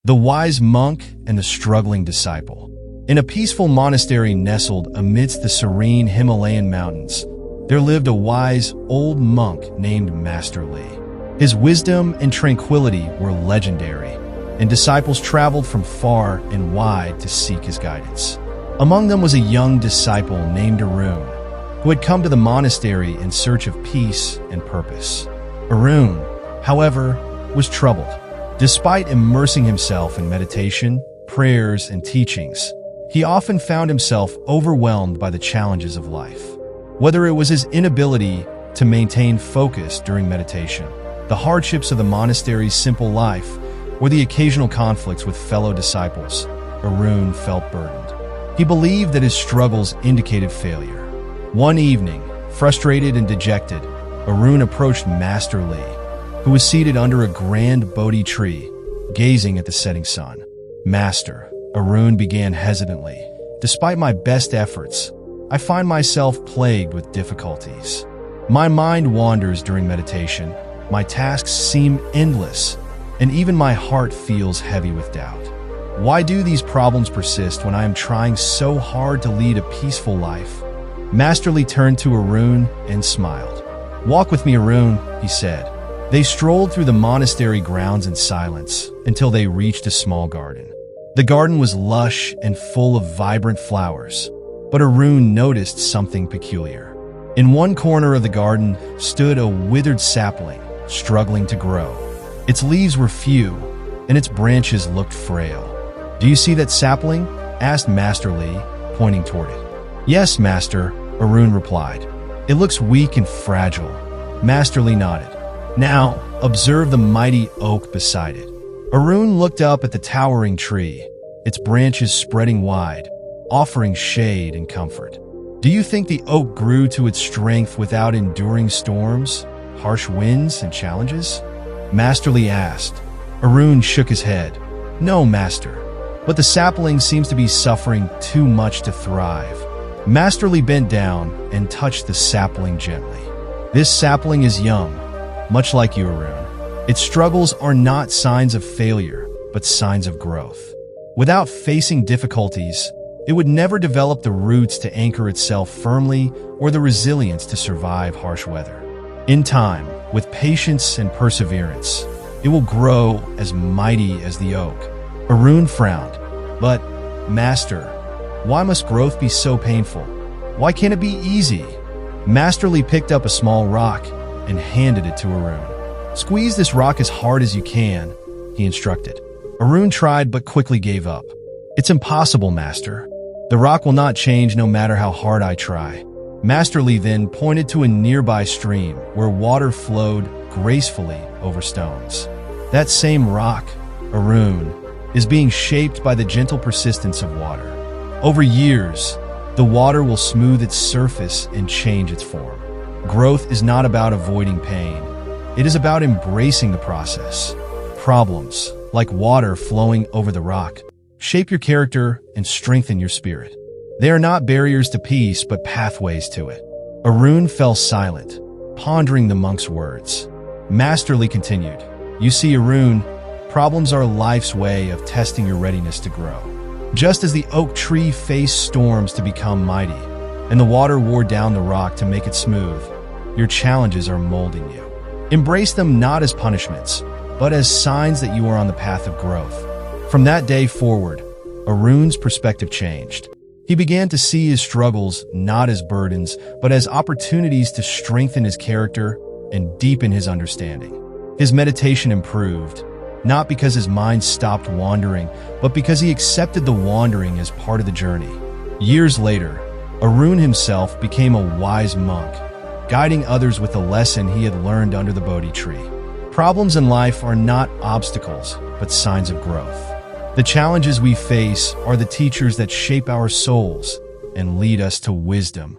The wise monk and the struggling disciple. In a peaceful monastery nestled amidst the serene Himalayan mountains, there lived a wise old monk named Master Li. His wisdom and tranquility were legendary, and disciples traveled from far and wide to seek his guidance. Among them was a young disciple named Arun, who had come to the monastery in search of peace and purpose. Arun, however, was troubled. Despite immersing himself in meditation, prayers, and teachings, he often found himself overwhelmed by the challenges of life. Whether it was his inability to maintain focus during meditation, the hardships of the monastery's simple life, or the occasional conflicts with fellow disciples, Arun felt burdened. He believed that his struggles indicated failure. One evening, frustrated and dejected, Arun approached Master Li, who was seated under a grand Bodhi tree, gazing at the setting sun. "Master," Arun began hesitantly, "despite my best efforts, I find myself plagued with difficulties. My mind wanders during meditation, my tasks seem endless, and even my heart feels heavy with doubt. Why do these problems persist when I am trying so hard to lead a peaceful life?" Master Li turned to Arun and smiled. "Walk with me, Arun," he said. They strolled through the monastery grounds in silence until they reached a small garden. The garden was lush and full of vibrant flowers, but Arun noticed something peculiar. In one corner of the garden stood a withered sapling, struggling to grow. Its leaves were few, and its branches looked frail. "Do you see that sapling?" asked Master Li, pointing toward it. "Yes, Master," Arun replied. "It looks weak and fragile." Master Li nodded. "Now, observe the mighty oak beside it." Arun looked up at the towering tree, its branches spreading wide, offering shade and comfort. "Do you think the oak grew to its strength without enduring storms, harsh winds, and challenges?" Master Li asked. Arun shook his head. "No, Master, but the sapling seems to be suffering too much to thrive." Master Li bent down and touched the sapling gently. "This sapling is young, much like you, Arun. Its struggles are not signs of failure, but signs of growth. Without facing difficulties, it would never develop the roots to anchor itself firmly or the resilience to survive harsh weather. In time, with patience and perseverance, it will grow as mighty as the oak." Arun frowned. "But, Master, why must growth be so painful? Why can't it be easy?" Master Li picked up a small rock and handed it to Arun. "Squeeze this rock as hard as you can," he instructed. Arun tried but quickly gave up. "It's impossible, Master. The rock will not change no matter how hard I try." Master Li then pointed to a nearby stream where water flowed gracefully over stones. "That same rock, Arun, is being shaped by the gentle persistence of water. Over years, the water will smooth its surface and change its form. Growth is not about avoiding pain. It is about embracing the process. Problems, like water flowing over the rock, shape your character and strengthen your spirit. They are not barriers to peace, but pathways to it." Arun fell silent, pondering the monk's words. Master Li continued, "You see, Arun, problems are life's way of testing your readiness to grow. Just as the oak tree faced storms to become mighty, and the water wore down the rock to make it smooth, your challenges are molding you. Embrace them not as punishments, but as signs that you are on the path of growth." From that day forward, Arun's perspective changed. He began to see his struggles not as burdens, but as opportunities to strengthen his character and deepen his understanding. His meditation improved, not because his mind stopped wandering, but because he accepted the wandering as part of the journey. Years later, Arun himself became a wise monk, guiding others with the lesson he had learned under the Bodhi tree. Problems in life are not obstacles, but signs of growth. The challenges we face are the teachers that shape our souls and lead us to wisdom,